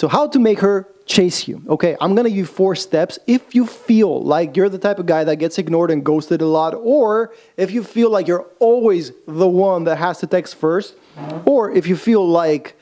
So how to make her chase you. Okay, I'm going to give you 4 steps if you feel like you're the type of guy that gets ignored and ghosted a lot, or if you feel like you're always the one that has to text first, or if you feel like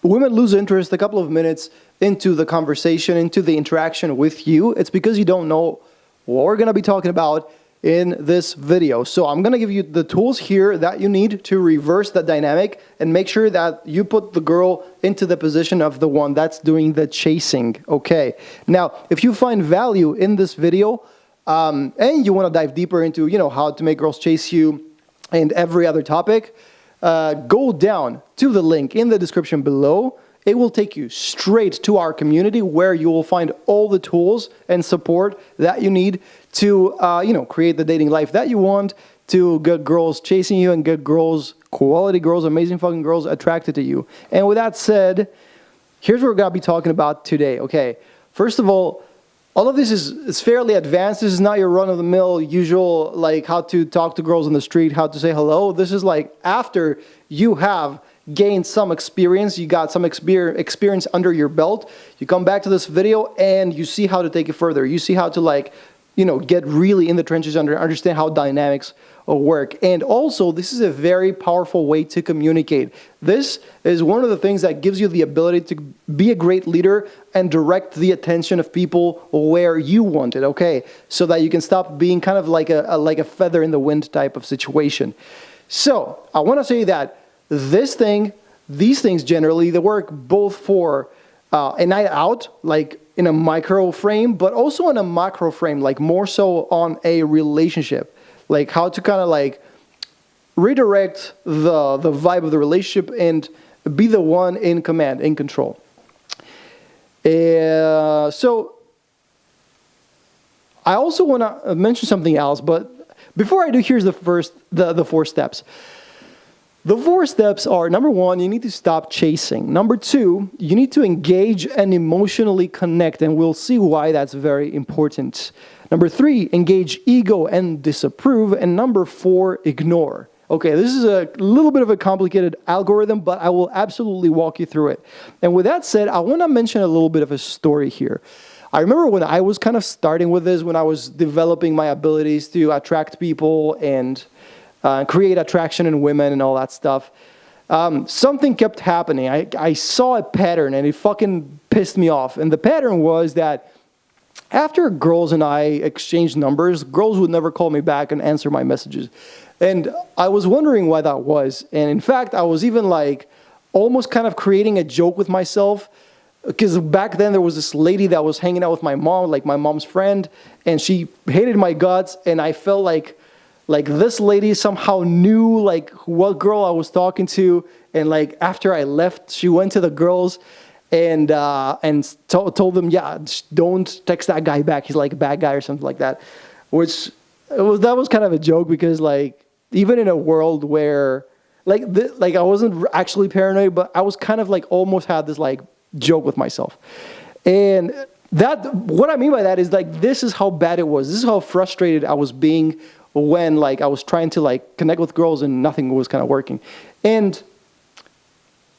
women lose interest a couple of minutes into the conversation, into the interaction with you. It's because you don't know what we're going to be talking about in this video. So I'm going to give you the tools here that you need to reverse the dynamic and make sure that you put the girl into the position of the one that's doing the chasing. Okay. Now, if you find value in this video and you want to dive deeper into, how to make girls chase you and every other topic, go down to the link in the description below. It will take you straight to our community where you will find all the tools and support that you need to, create the dating life that you want, to get girls chasing you and get girls, quality girls, amazing fucking girls attracted to you. And with that said, here's what we're going to be talking about today. Okay, first of all of this is fairly advanced. This is not your run-of-the-mill usual, like how to talk to girls on the street, how to say hello. This is like after you have gained some experience, you got some experience under your belt, you come back to this video and you see how to take it further. You see how to get really in the trenches, understand how dynamics work. And also, this is a very powerful way to communicate. This is one of the things that gives you the ability to be a great leader and direct the attention of people where you want it, okay? So that you can stop being kind of like a feather in the wind type of situation. So, I want to say that these things generally, they work both for a night out, like in a micro frame, but also in a macro frame, like more so on a relationship. Like how to kind of redirect the vibe of the relationship and be the one in command, in control. So I also want to mention something else, but before I do, here's the 4 steps. The 4 steps are, number 1, you need to stop chasing. Number 2, you need to engage and emotionally connect, and we'll see why that's very important. Number 3, engage ego and disapprove. And number 4, ignore. Okay, this is a little bit of a complicated algorithm, but I will absolutely walk you through it. And with that said, I want to mention a little bit of a story here. I remember when I was kind of starting with this, when I was developing my abilities to attract people and create attraction in women and all that stuff, something kept happening. I saw a pattern and it fucking pissed me off. And the pattern was that after girls and I exchanged numbers, girls would never call me back and answer my messages. And I was wondering why that was. And in fact, I was even almost kind of creating a joke with myself, because back then there was this lady that was hanging out with my mom, like my mom's friend, and she hated my guts, and I felt like this lady somehow knew what girl I was talking to, and after I left, she went to the girls and told them, yeah, don't text that guy back. He's like a bad guy or something like that. That was kind of a joke, because even in a world where I wasn't actually paranoid, but I was kind of almost had this joke with myself. And what I mean by that is this is how bad it was. This is how frustrated I was being when I was trying to connect with girls and nothing was kind of working. And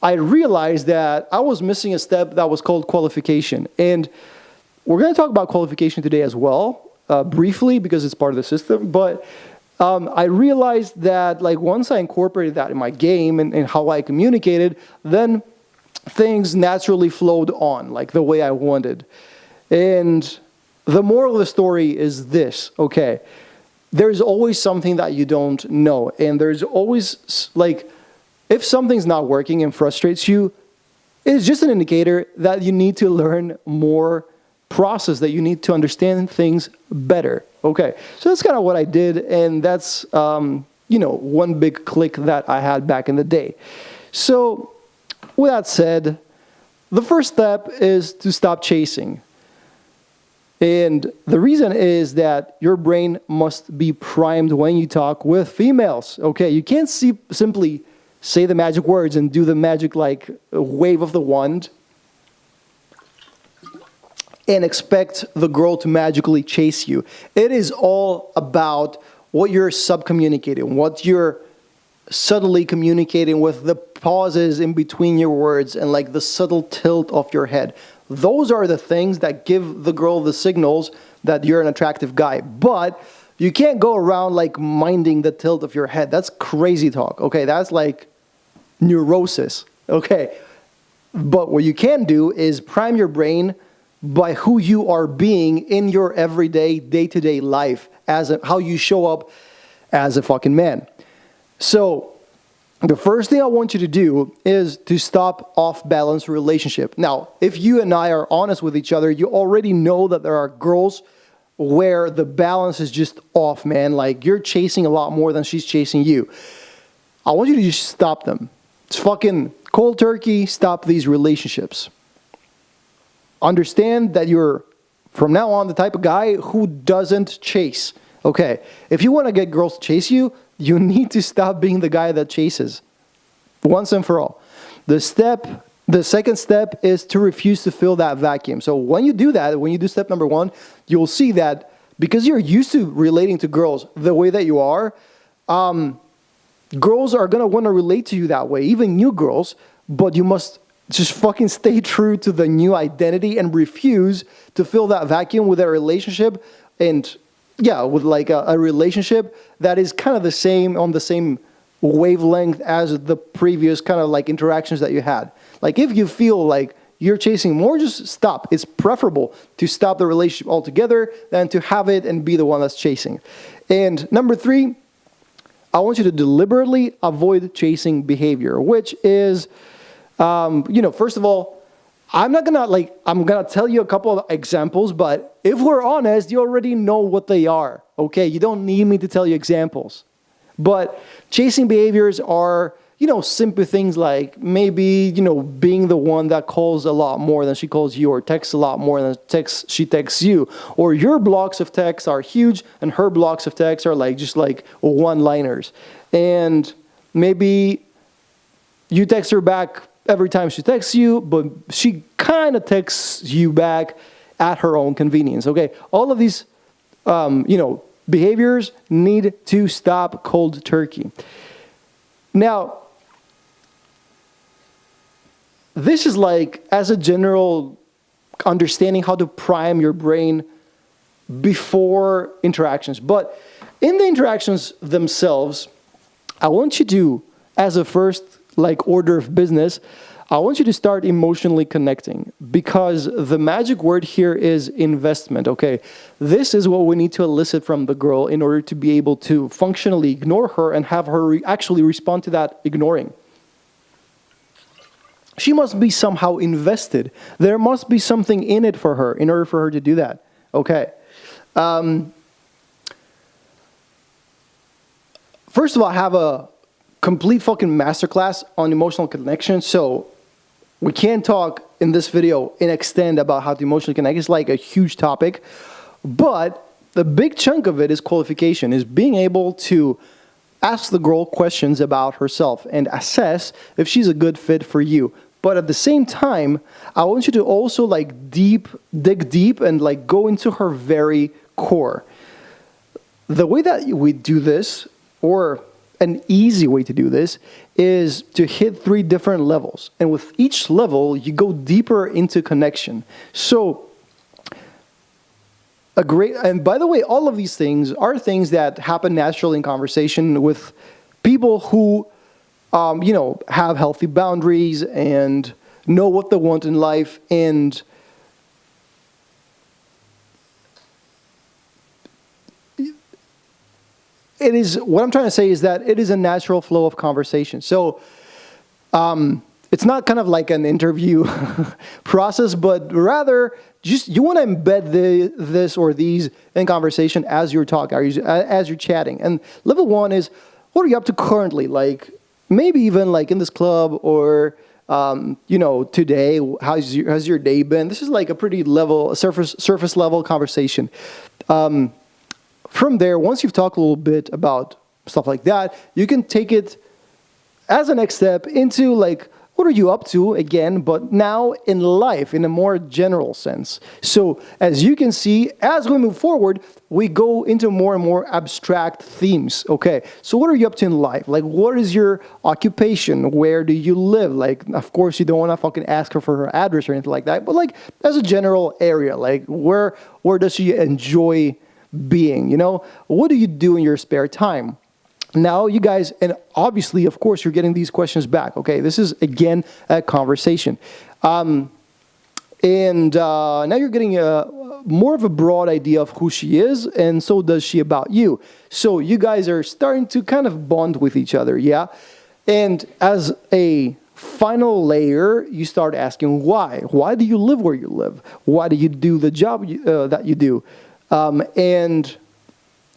I realized that I was missing a step that was called qualification. And we're going to talk about qualification today as well, briefly, because it's part of the system. But I realized that once I incorporated that in my game and how I communicated, then things naturally flowed on the way I wanted. And the moral of the story is this, okay? There's always something that you don't know. And there's always, if something's not working and frustrates you, it's just an indicator that you need to learn more process, that you need to understand things better. Okay, so that's kind of what I did. And that's, one big click that I had back in the day. So with that said, the first step is to stop chasing. And the reason is that your brain must be primed when you talk with females. Okay, you can't simply say the magic words and do the magic wave of the wand and expect the girl to magically chase you. It is all about what you're subcommunicating, what you're subtly communicating with the pauses in between your words and like the subtle tilt of your head. Those are the things that give the girl the signals that you're an attractive guy. But you can't go around like minding the tilt of your head. That's crazy talk. Okay, that's like neurosis. Okay. But what you can do is prime your brain by who you are being in your everyday, day-to-day life, how you show up as a fucking man. So the first thing I want you to do is to stop off-balance relationship. Now, if you and I are honest with each other, you already know that there are girls where the balance is just off, man. Like, you're chasing a lot more than she's chasing you. I want you to just stop them. It's fucking cold turkey. Stop these relationships. Understand that you're, from now on, the type of guy who doesn't chase. Okay, if you want to get girls to chase you, you need to stop being the guy that chases. Once and for all. The second step is to refuse to fill that vacuum. So when you do that, when you do step number 1, you'll see that because you're used to relating to girls the way that you are, girls are going to want to relate to you that way, even new girls, but you must just fucking stay true to the new identity and refuse to fill that vacuum with a relationship and with like a relationship that is kind of the same, on the same wavelength as the previous kind of like interactions that you had. Like if you feel like you're chasing more, just stop. It's preferable to stop the relationship altogether than to have it and be the one that's chasing. And number 3, I want you to deliberately avoid chasing behavior, which is, first of all, I'm gonna tell you a couple of examples, but if we're honest, you already know what they are, okay? You don't need me to tell you examples. But chasing behaviors are, simple things like maybe, being the one that calls a lot more than she calls you, or texts a lot more than she texts you, or your blocks of text are huge and her blocks of text are just like one-liners. And maybe you text her back every time she texts you, but she kind of texts you back at her own convenience, okay? All of these, behaviors need to stop cold turkey. Now, this is like, as a general understanding how to prime your brain before interactions. But in the interactions themselves, I want you to, as a first order of business, I want you to start emotionally connecting, because the magic word here is investment, okay? This is what we need to elicit from the girl in order to be able to functionally ignore her and have her actually respond to that ignoring. She must be somehow invested. There must be something in it for her in order for her to do that, okay? First of all, I have a complete fucking masterclass on emotional connection, so we can't talk in this video in extent about how to emotionally connect. It's like a huge topic, but the big chunk of it is qualification, is being able to ask the girl questions about herself and assess if she's a good fit for you. But at the same time, I want you to also dig deep and go into her very core. The way that we do this, or an easy way to do this, is to hit 3 different levels. And with each level, you go deeper into connection. So, and by the way, all of these things are things that happen naturally in conversation with people who, have healthy boundaries and know what they want in life. And it is, what I'm trying to say is that it is a natural flow of conversation. So it's not kind of like an interview process, but rather just you want to embed this or these in conversation as you're talking, as you're chatting. And level 1 is, what are you up to currently? Maybe even in this club, or today, how's your day been? This is a pretty surface level conversation. From there, once you've talked a little bit about stuff like that, you can take it as a next step into what are you up to again, but now in life, in a more general sense. So as you can see, as we move forward, we go into more and more abstract themes. Okay, so what are you up to in life? Like, what is your occupation? Where do you live? Like, of course, you don't want to fucking ask her for her address or anything like that, but like, as a general area, like, where does she enjoy being? You know, what do you do in your spare time? Now, you guys, and obviously, of course, you're getting these questions back. Okay, this is again a conversation. Now you're getting more of a broad idea of who she is, and so does she about you. So you guys are starting to kind of bond with each other, yeah? And as a final layer, you start asking why. Why do you live where you live? Why do you do the job that you do? And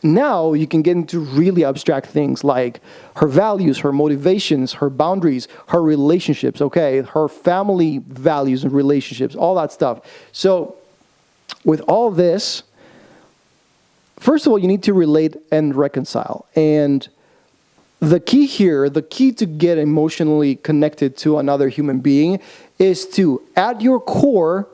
now you can get into really abstract things like her values, her motivations, her boundaries, her relationships, okay, her family values and relationships, all that stuff. So with all this, first of all, you need to relate and reconcile. And the key here, the key to get emotionally connected to another human being is to, at your core,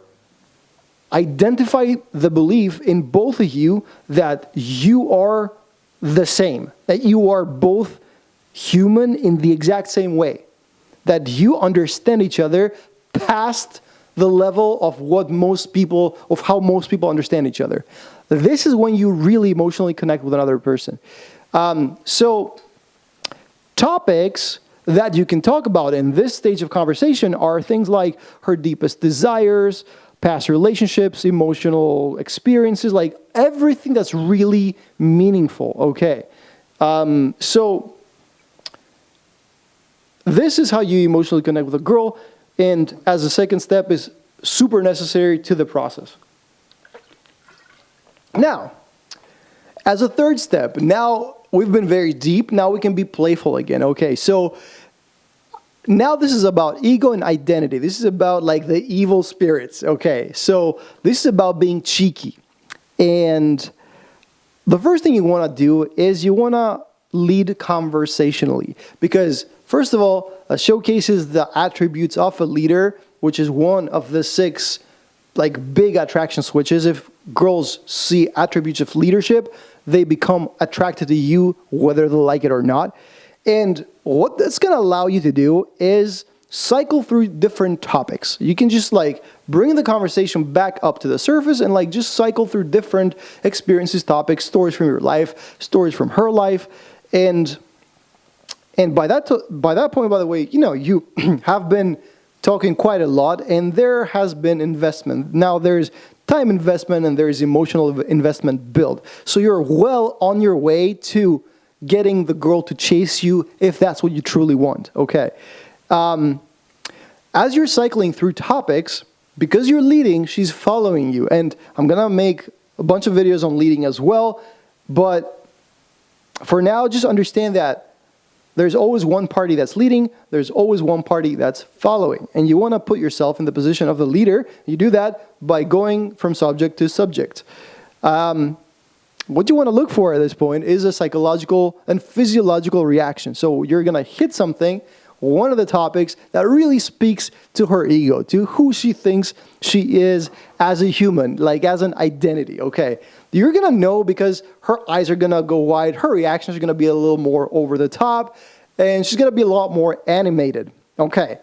identify the belief in both of you that you are the same, that you are both human in the exact same way, that you understand each other past the level of how most people understand each other. This is when you really emotionally connect with another person. So topics that you can talk about in this stage of conversation are things like her deepest desires, past relationships, emotional experiences, like everything that's really meaningful, okay? So this is how you emotionally connect with a girl, and as a second step is super necessary to the process. Now, as a third step, now we've been very deep, now we can be playful again, okay? So now this is about ego and identity. This is about like the evil spirits, okay? So this is about being cheeky. And the first thing you want to do is you want to lead conversationally. Because first of all, showcases the attributes of a leader, which is one of the 6 like big attraction switches. If girls see attributes of leadership, they become attracted to you whether they like it or not. And what that's going to allow you to do is cycle through different topics. You can just like bring the conversation back up to the surface and like just cycle through different experiences, topics, stories from your life, stories from her life. And by that point, by the way, you know, you have been talking quite a lot and there has been investment. Now there's time investment and there's emotional investment built. So you're well on your way to getting the girl to chase you if that's what you truly want, okay? As you're cycling through topics, because you're leading, she's following you. And I'm going to make a bunch of videos on leading as well, but for now, just understand that there's always one party that's leading, there's always one party that's following. And you want to put yourself in the position of the leader. You do that by going from subject to subject. What you want to look for at this point is a psychological and physiological reaction. So you're going to hit something, one of the topics that really speaks to her ego, to who she thinks she is as a human, like as an identity, okay? You're going to know because her eyes are going to go wide, her reactions are going to be a little more over the top, and she's going to be a lot more animated, okay?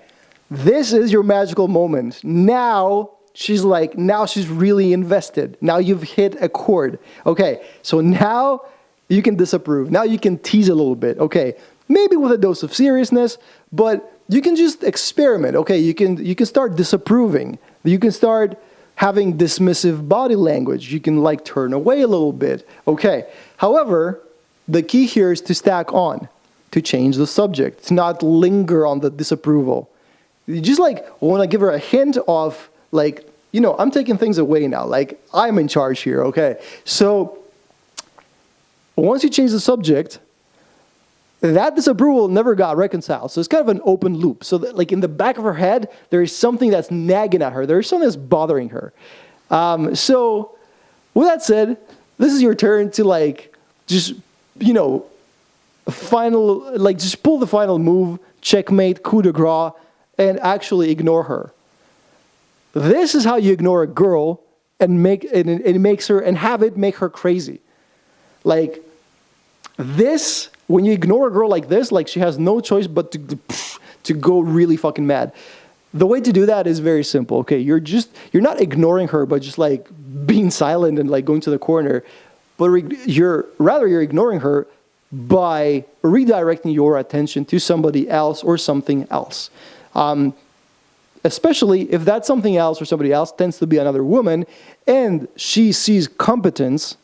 This is your magical moment. Now she's really invested. Now you've hit a chord. Okay, so now you can disapprove. Now you can tease a little bit. Okay, maybe with a dose of seriousness, but you can just experiment. Okay, you can start disapproving. You can start having dismissive body language. You can like turn away a little bit. Okay, however, the key here is to stack on, to change the subject, to not linger on the disapproval. You just like want to give her a hint of like, you know, I'm taking things away now. Like, I'm in charge here, okay? So, once you change the subject, that disapproval never got reconciled. So, it's kind of an open loop. So, that, like, in the back of her head, there is something that's nagging at her. There's something that's bothering her. So, with that said, this is your turn to, like, just, you know, just pull the final move, checkmate, coup de grace, and actually ignore her. This is how you ignore a girl and it makes her and have it make her crazy. Like this, when you ignore a girl like this, like she has no choice but to go really fucking mad. The way to do that is very simple. Okay, you're not ignoring her, but just like being silent and like going to the corner. But you're ignoring her by redirecting your attention to somebody else or something else. Especially if that something else or somebody else tends to be another woman and she sees competence.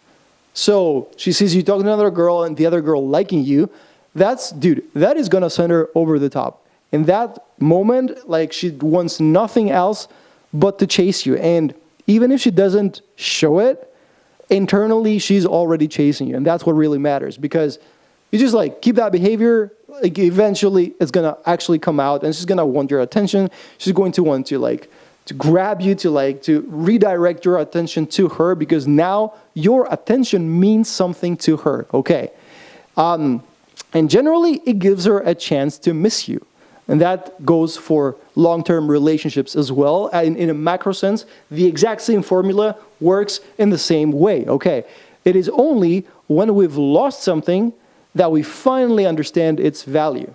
So she sees you talking to another girl and the other girl liking you. That is going to send her over the top. In that moment, like she wants nothing else but to chase you. And even if she doesn't show it, internally she's already chasing you. And that's what really matters, because you just like keep that behavior, like eventually it's gonna actually come out and she's gonna want your attention. She's going to want to like to grab you, to redirect your attention to her, because now your attention means something to her. Okay. And generally it gives her a chance to miss you. And that goes for long-term relationships as well. And in a macro sense, the exact same formula works in the same way. Okay. It is only when we've lost something that we finally understand its value.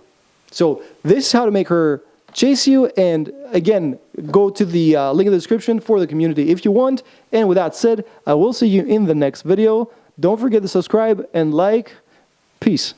So this is how to make her chase you. And again, go to the link in the description for the community if you want. And with that said, I will see you in the next video. Don't forget to subscribe and like. Peace.